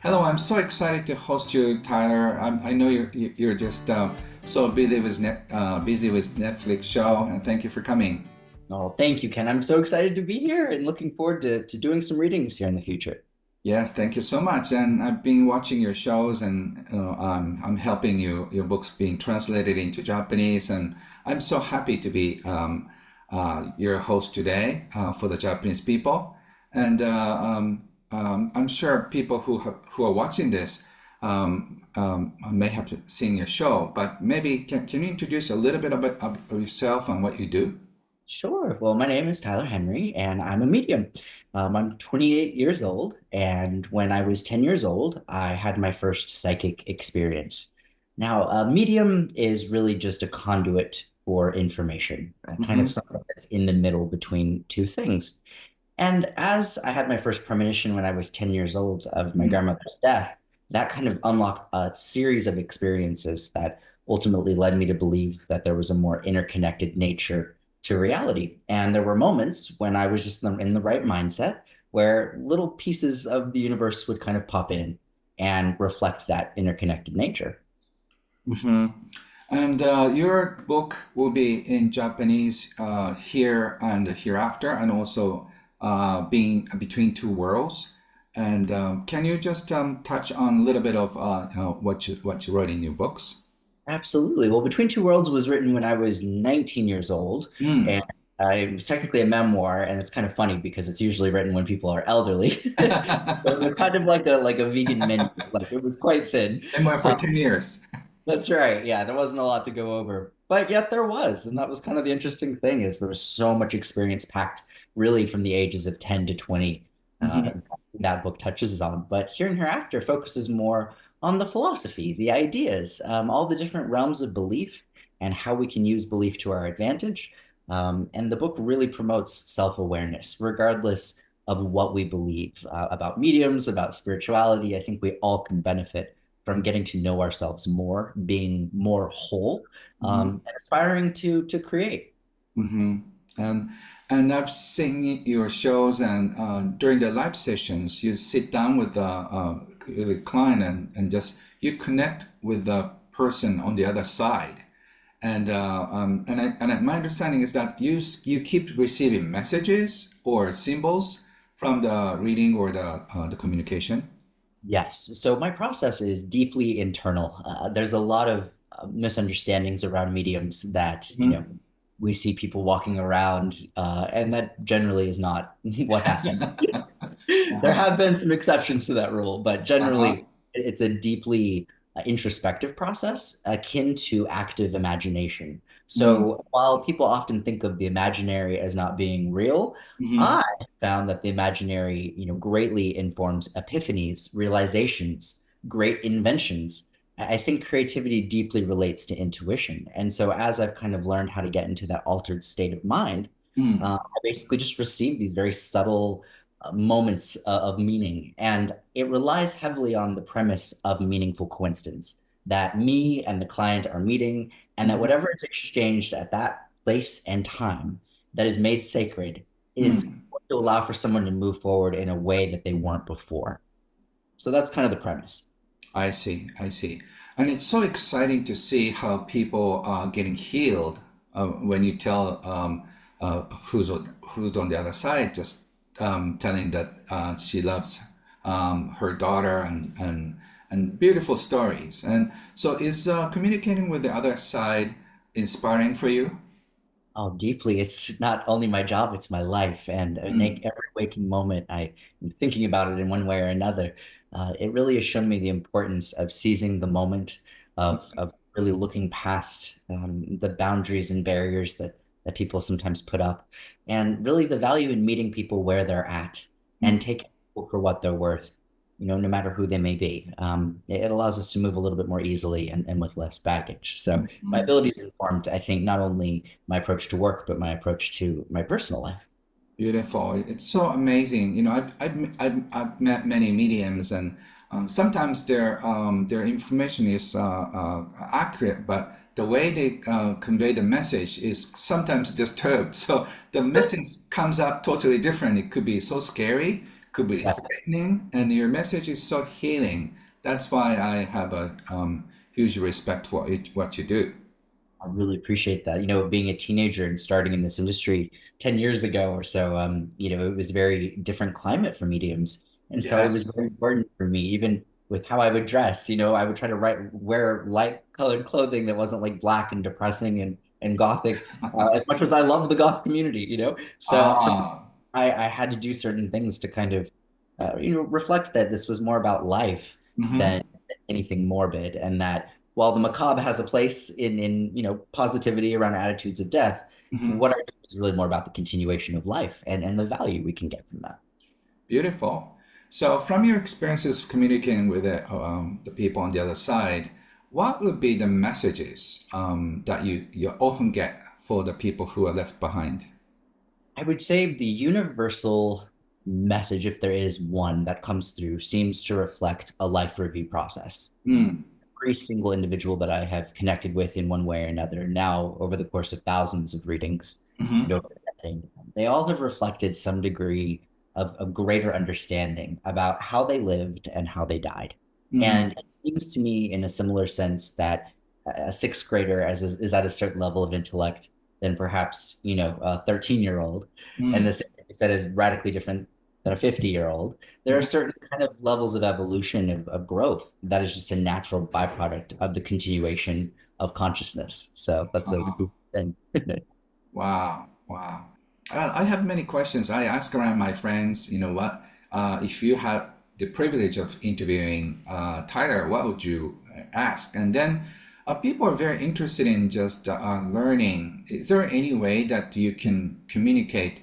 Hello, I'm so excited to host you, Tyler. I know you're just so busy with Netflix show, and thank you for coming. Oh, thank you, Ken. I'm so excited to be here and looking forward to doing some readings here in the future. Yes, thank you so much. And I've been watching your shows, and I'm helping your books being translated into Japanese, and I'm so happy to be your host today for the Japanese people. And I'm sure people who are watching this may have seen your show, but maybe can you introduce a little bit of yourself and what you do? Sure. Well, my name is Tyler Henry, and I'm a medium. I'm 28 years old, and when I was 10 years old, I had my first psychic experience. Now, a medium is really just a conduit for information, kind of Hmm. something that's in the middle between two things. And as I had my first premonition when I was 10 years old of my grandmother's death, that kind of unlocked a series of experiences that ultimately led me to believe that there was a more interconnected nature to reality. And there were moments when I was just in the right mindset where little pieces of the universe would kind of pop in and reflect that interconnected nature. Hmm. And your book will be in Japanese here and hereafter, and also being between two worlds. And can you just touch on a little bit of what you wrote in your books? Absolutely. Well, Between Two Worlds was written when I was 19 years old, Mm. and it was technically a memoir, and it's kind of funny because it's usually written when people are elderly. So it was kind of like a vegan menu. Like it was quite thin. Memoir for 10 years. That's right. Yeah, there wasn't a lot to go over, but yet there was, and that was kind of the interesting thing is there was so much experience packed, really from the ages of 10 to 20. Uh, Hmm. that book touches on, but Here and Hereafter focuses more on the philosophy, the ideas, all the different realms of belief, and how we can use belief to our advantage. And the book really promotes self-awareness, regardless of what we believe about mediums, about spirituality. I think we all can benefit from getting to know ourselves more, being more whole, and aspiring to create. Hmm. And and I've seen your shows, and during the live sessions, you sit down with the client, and just you connect with the person on the other side. My understanding is that you keep receiving messages or symbols from the reading or the communication. Yes. So my process is deeply internal. There's a lot of misunderstandings around mediums that, Mhm. we see people walking around, and that generally is not what happens. There Uh-huh. have been some exceptions to that rule, but Uh-huh. generally it's a deeply introspective process akin to active imagination. Mm. So while people often think of the imaginary as not being real, Mhm. I found that the imaginary, greatly informs epiphanies, realizations, great inventions. I think creativity deeply relates to intuition. And so as I've kind of learned how to get into that altered state of mind, Mm. I basically just receive these very subtle moments of meaning. And it relies heavily on the premise of meaningful coincidence that me and the client are meeting, and that Mhm. whatever is exchanged at that place and time that is made sacred is Mm. going to allow for someone to move forward in a way that they weren't before. So that's kind of the premise. I see, I see. And it's so exciting to see how people are getting healed when you tell who's on the other side, just telling that she loves her daughter, and beautiful stories. And so is communicating with the other side inspiring for you? Oh, deeply. It's not only my job, it's my life. And Mm. every waking moment, I am thinking about it in one way or another. It really has shown me the importance of seizing the moment, of really looking past the boundaries and barriers that people sometimes put up, and really the value in meeting people where they're at and Mm. taking people for what they're worth, no matter who they may be. It allows us to move a little bit more easily and with less baggage. So my Mhm. abilities informed, I think, not only my approach to work, but my approach to my personal life. Beautiful. It's so amazing. I've met many mediums, and sometimes their information is accurate, but the way they convey the message is sometimes disturbed. So the message comes out totally different. It could be so scary, could be Right. threatening, and your message is so healing. That's why I have a huge respect for what you do. I really appreciate that. You know, being a teenager and starting in this industry 10 years ago or so, it was a very different climate for mediums. And so it was Yes. very important for me, even with how I would dress. I would try to wear light colored clothing that wasn't like black and depressing and gothic, as much as I love the goth community. So for me, Ah. I had to do certain things to kind of, reflect that this was more about life Mm-hmm. than anything morbid, and that while the macabre has a place in positivity around attitudes of death, Mm-hmm. what I do is really more about the continuation of life and the value we can get from that. Beautiful. So, from your experiences communicating with the people on the other side, what would be the messages that you often get for the people who are left behind? I would say the universal message, if there is one that comes through, seems to reflect a life review process. Mm. Every single individual that I have connected with in one way or another now over the course of thousands of readings, Mm-hmm. over a decade, they all have reflected some degree of a greater understanding about how they lived and how they died. Mm-hmm. And it seems to me, in a similar sense, that a sixth grader is at a certain level of intellect than perhaps a 13-year-old, and Mm. this said is radically different than a 50-year-old. There are Mm-hmm. certain kind of levels of evolution of growth that is just a natural byproduct of the continuation of consciousness. So that's a thing. Wow, wow. I have many questions. I ask around my friends, you know what? If you had the privilege of interviewing Tyler, what would you ask? And then people are very interested in just learning. Is there any way that you can communicate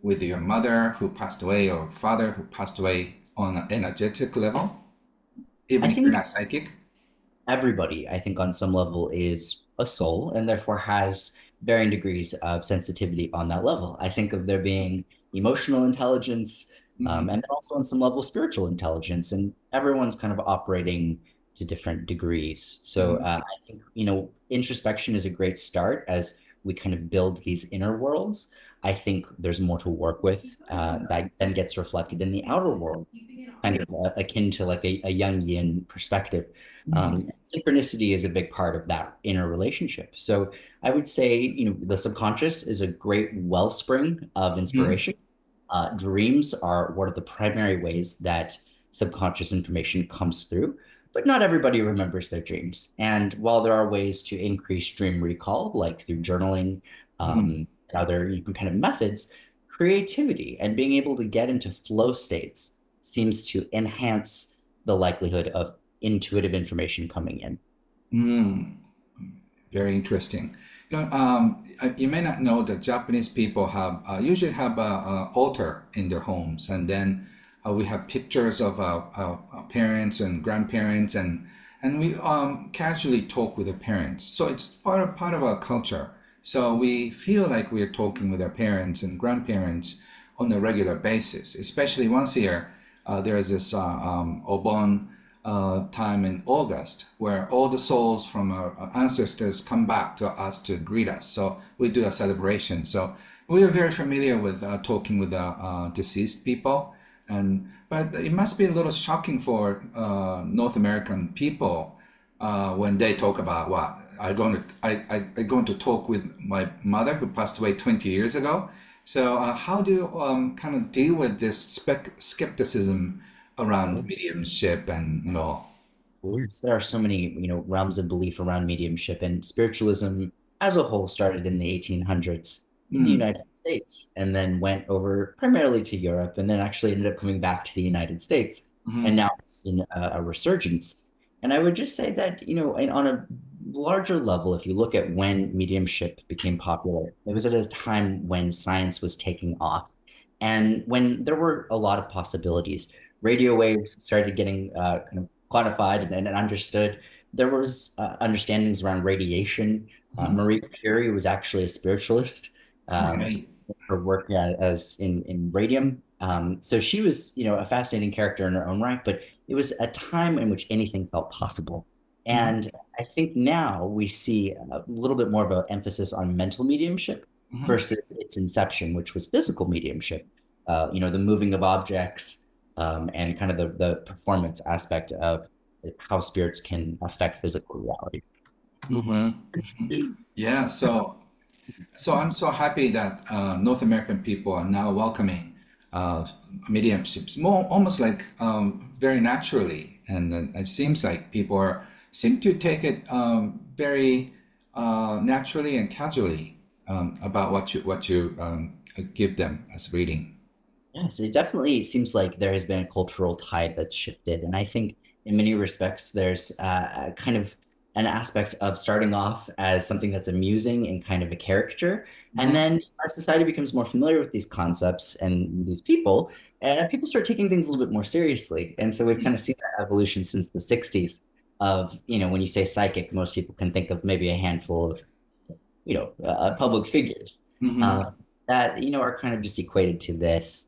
with your mother who passed away or father who passed away on an energetic level, I even if you're think not psychic? everybody, I think, on some level is a soul and therefore has varying degrees of sensitivity on that level. I think of there being emotional intelligence, Mm-hmm. and then also on some level spiritual intelligence, and everyone's kind of operating to different degrees. So Mm-hmm. I think, introspection is a great start as we kind of build these inner worlds. I think there's more to work with that then gets reflected in the outer world, kind of akin to like a young yin perspective. Mm-hmm. Synchronicity is a big part of that inner relationship. So I would say, the subconscious is a great wellspring of Mm-hmm. inspiration. Dreams are one of the primary ways that subconscious information comes through, but not everybody remembers their dreams. And while there are ways to increase dream recall, like through journaling, Mm-hmm. and other kind of methods, creativity and being able to get into flow states seems to enhance the likelihood of intuitive information coming in. Mm. Very interesting. You may not know that Japanese people have usually have a altar in their homes, and then we have pictures of our parents and grandparents, and we casually talk with the parents. So it's part of our culture. So we feel like we're talking with our parents and grandparents on a regular basis, especially once a year. There is this Obon time in August where all the souls from our ancestors come back to us to greet us. So we do a celebration. So we are very familiar with talking with the deceased people, and but it must be a little shocking for North American people when they talk about what I'm going to talk with my mother who passed away 20 years ago. So how do you kind of deal with this skepticism around mediumship and Yes, there are so many, realms of belief around mediumship, and spiritualism as a whole started in the 1800s in the mm, United States and then went over primarily to Europe and then actually ended up coming back to the United States. And mhm, now it's in a resurgence. And I would just say that, on a larger level, if you look at when mediumship became popular, it was at a time when science was taking off and when there were a lot of possibilities. Radio waves started getting kind of quantified and understood. There was understandings around radiation. mhm. Marie Curie was actually a spiritualist. Um, Right. her work as in radium. So she was, a fascinating character in her own right, but it was a time in which anything felt possible. Mhm, And I think now we see a little bit more of an emphasis on mental mediumship mhm, versus its inception, which was physical mediumship. The moving of objects, and kind of the performance aspect of how spirits can affect physical reality. Yeah, so I'm so happy that North American people are now welcoming mediumships more almost like very naturally, and it seems like people seem to take it very naturally and casually about what you give them as reading. Yes, it definitely seems like there has been a cultural tide that's shifted. And I think in many respects, there's kind of an aspect of starting off as something that's amusing and kind of a caricature. And then our society becomes more familiar with these concepts and these people, and people start taking things a little bit more seriously. And so we've kind of seen that evolution since the 60s of, when you say psychic, most people can think of maybe a handful of, public figures that, are kind of just equated to this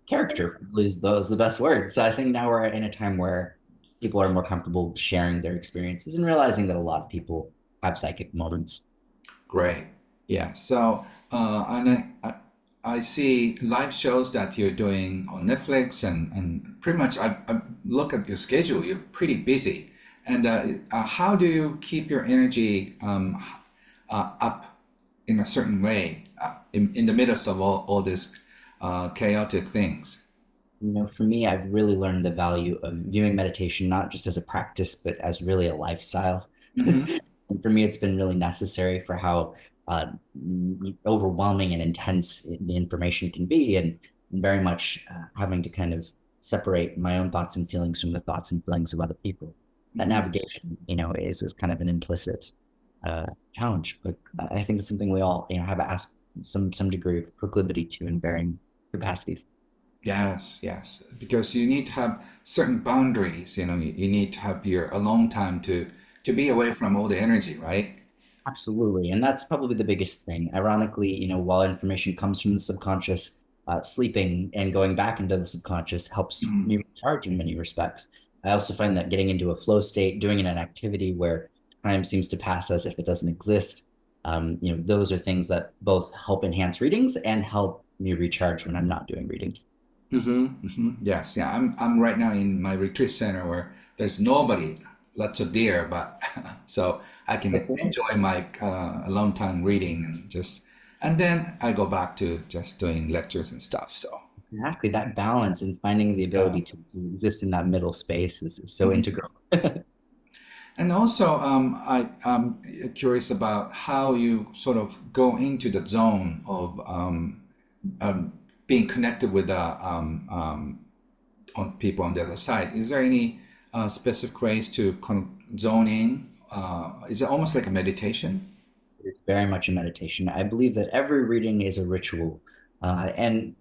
character, lose those the best word. So I think now we're in a time where people are more comfortable sharing their experiences and realizing that a lot of people have psychic moments. Great. Yeah. So, and I see live shows that you're doing on Netflix, and pretty much I look at your schedule. You're pretty busy. And how do you keep your energy up in a certain way in the midst of all these chaotic things? For me, I've really learned the value of viewing meditation not just as a practice, but as really a lifestyle. And for me, it's been really necessary for how overwhelming and intense the information can be, and very much having to kind of separate my own thoughts and feelings from the thoughts and feelings of other people. That navigation, is kind of an implicit challenge, but I think it's something we all, have some degree of proclivity to in varying capacities. Yes, because you need to have certain boundaries. You need to have your alone time to be away from all the energy, right? Absolutely. And that's probably the biggest thing. Ironically, while information comes from the subconscious, sleeping and going back into the subconscious helps me recharge in many respects. I also find that getting into a flow state, doing an activity where time seems to pass as if it doesn't exist, those are things that both help enhance readings and help me recharge when I'm not doing readings. Yes, yeah. I'm right now in my retreat center where there's nobody, lots of deer, but so I can enjoy my alone time reading and then I go back to just doing lectures and stuff. So Exactly. That balance and finding the ability to exist in that middle space is so integral. and also I'm curious about how you sort of go into the zone of being connected with on people on the other side. Is there any specific ways to kind of zone in? Is it almost like a meditation? It's very much a meditation. I believe that every reading is a ritual. And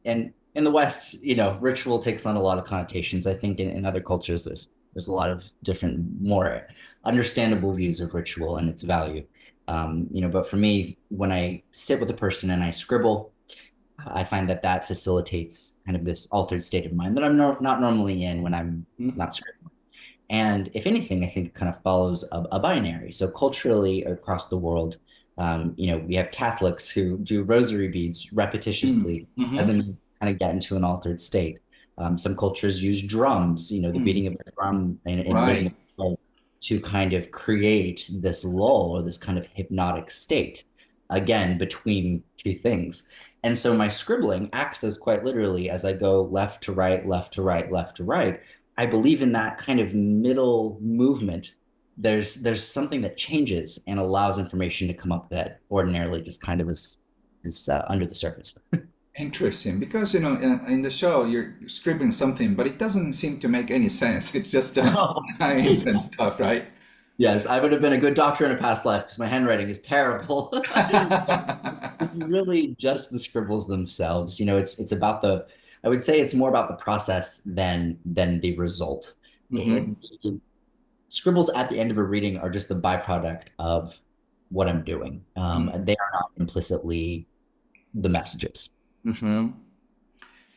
in the West, ritual takes on a lot of connotations. I think in other cultures, there's a lot of different, more understandable views of ritual and its value. But for me, when I sit with a person and I scribble, I find that facilitates kind of this altered state of mind that I'm not normally in when I'm not scribbling. And if anything, I think it kind of follows a binary. So culturally across the world, we have Catholics who do rosary beads repetitiously as a means to kind of get into an altered state. Some cultures use drums, the beating of the drum Right. to kind of create this lull or this kind of hypnotic state, again, between two things. And so my scribbling acts as quite literally as I go left to right, left to right, left to right. I believe in that kind of middle movement. There's something that changes and allows information to come up that ordinarily just kind of is under the surface. Interesting, because in the show you're scribbling something, but it doesn't seem to make any sense. It's just Oh, lines and stuff, right? yes, I would have been a good doctor in a past life because my handwriting is terrible. It's really just the scribbles themselves. It's about I would say it's more about the process than the result. Scribbles at the end of a reading are just the byproduct of what I'm doing. They are not implicitly the messages.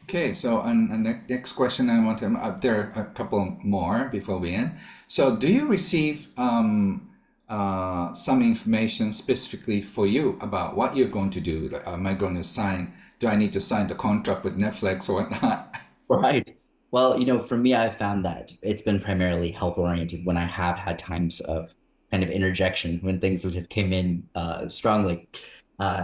Okay, so and the next question I want to, there are a couple more before we end. So, do you receive some information specifically for you about what you're going to do? Like, am I going to sign? Do I need to sign the contract with Netflix or whatnot? Right. Well, for me, I've found that it's been primarily health oriented when I have had times of kind of interjection when things would have came in strongly.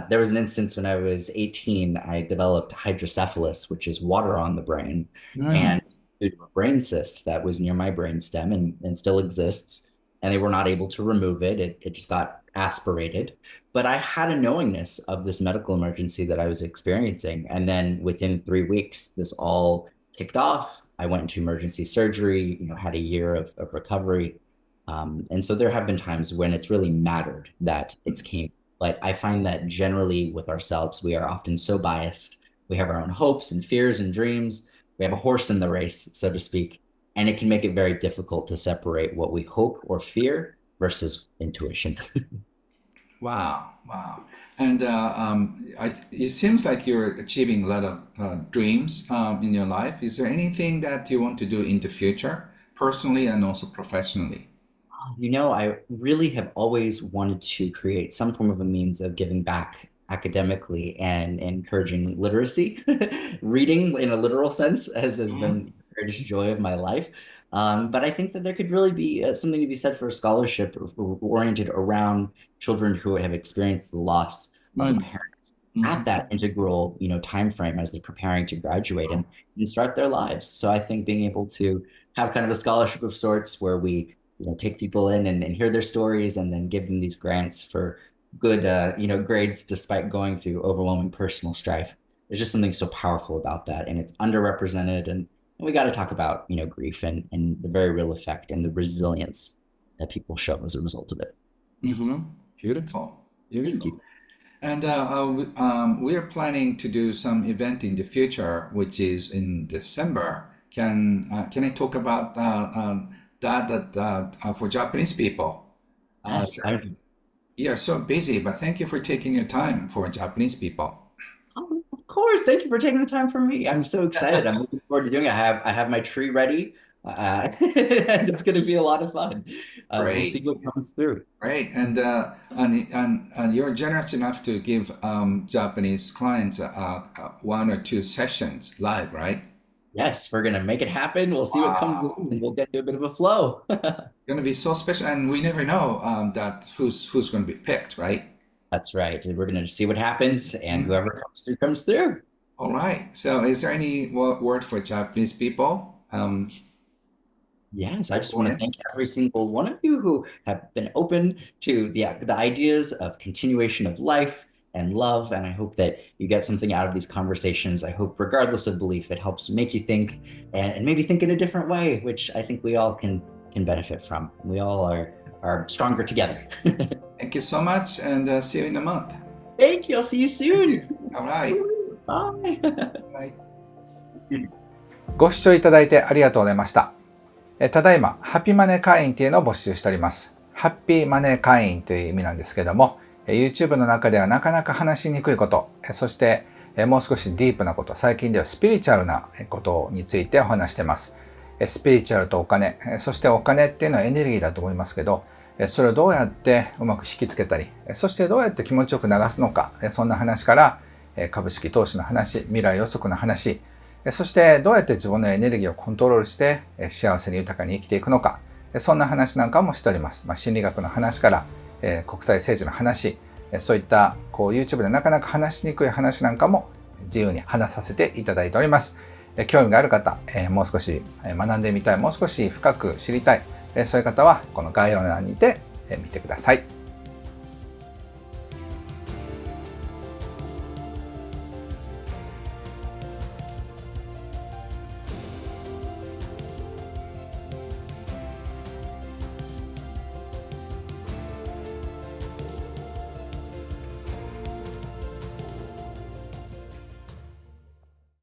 There was an instance when I was 18, I developed hydrocephalus, which is water on the brain, and due to a brain cyst that was near my brainstem and still exists, and they were not able to remove it. It just got aspirated. But I had a knowingness of this medical emergency that I was experiencing. And then within 3 weeks, this all kicked off. I went into emergency surgery, had a year of recovery. And so there have been times when it's really mattered that it's came. But I find that generally with ourselves, we are often so biased. We have our own hopes and fears and dreams. We have a horse in the race, so to speak. And it can make it very difficult to separate what we hope or fear versus intuition. Wow, wow. And it seems like you're achieving a lot of dreams in your life. Is there anything that you want to do in the future, personally and also professionally? I really have always wanted to create some form of a means of giving back academically and encouraging literacy. Reading in a literal sense has been the greatest joy of my life. But I think that there could really be something to be said for a scholarship oriented around children who have experienced the loss of a parent at that integral, time frame as they're preparing to graduate and start their lives. So I think being able to have kind of a scholarship of sorts where we, take people in and hear their stories and then give them these grants for good, grades despite going through overwhelming personal strife. There's just something so powerful about that, and it's underrepresented. And we got to talk about, grief and the very real effect and the resilience that people show as a result of it. Beautiful. Thank you. And we are planning to do some event in the future, which is in December. Can I talk about that for Japanese people? Yes, You're so busy, but thank you for taking your time for Japanese people. Of course. Thank you for taking the time for me. I'm so excited. I'm looking forward to doing it. I have my tree ready, and it's going to be a lot of fun. We'll see Great, what comes through. great. And you're generous enough to give Japanese clients 1 or 2 sessions live, right? Yes, we're going to make it happen. We'll see what comes in, and we'll get into a bit of a flow. Going to be so special, and we never know that who's going to be picked, right? That's right. We're going to see what happens, and whoever comes through comes through. All right. So, is there any word for Japanese people? Yes, I just want to thank every single one of you who have been open to the ideas of continuation of life and love. And I hope that you get something out of these conversations. I hope, regardless of belief, it helps make you think and maybe think in a different way, which I think we all can benefit from. We all are stronger together. Thank you so much, and see you in a month. Thank you. I'll see you soon. All right. Bye. Bye. ご視聴いただいてありがとうございました。ただいま、ハッピーマネー会員というのを募集しております。ハッピーマネー会員という意味なんですけども、YouTube の中ではなかなか話しにくいこと、そしてもう少しディープなこと、最近ではスピリチュアルなことについてお話しています。スピリチュアルとお金、そしてお金っていうのはエネルギーだと思いますけど、それをどうやってうまく引きつけたり、そしてどうやって気持ちよく流すのか、そんな話から株式投資の話、未来予測の話、そしてどうやって自分のエネルギーをコントロールして幸せに豊かに生きていくのか、そんな話なんかもしております。心理学の話から国際政治の話、そういったYouTube でなかなか話しにくい話なんかも自由に話させていただいております。興味がある方、もう少し学んでみたい、もう少し深く知りたい、そういう方はこの概要欄にて見てください。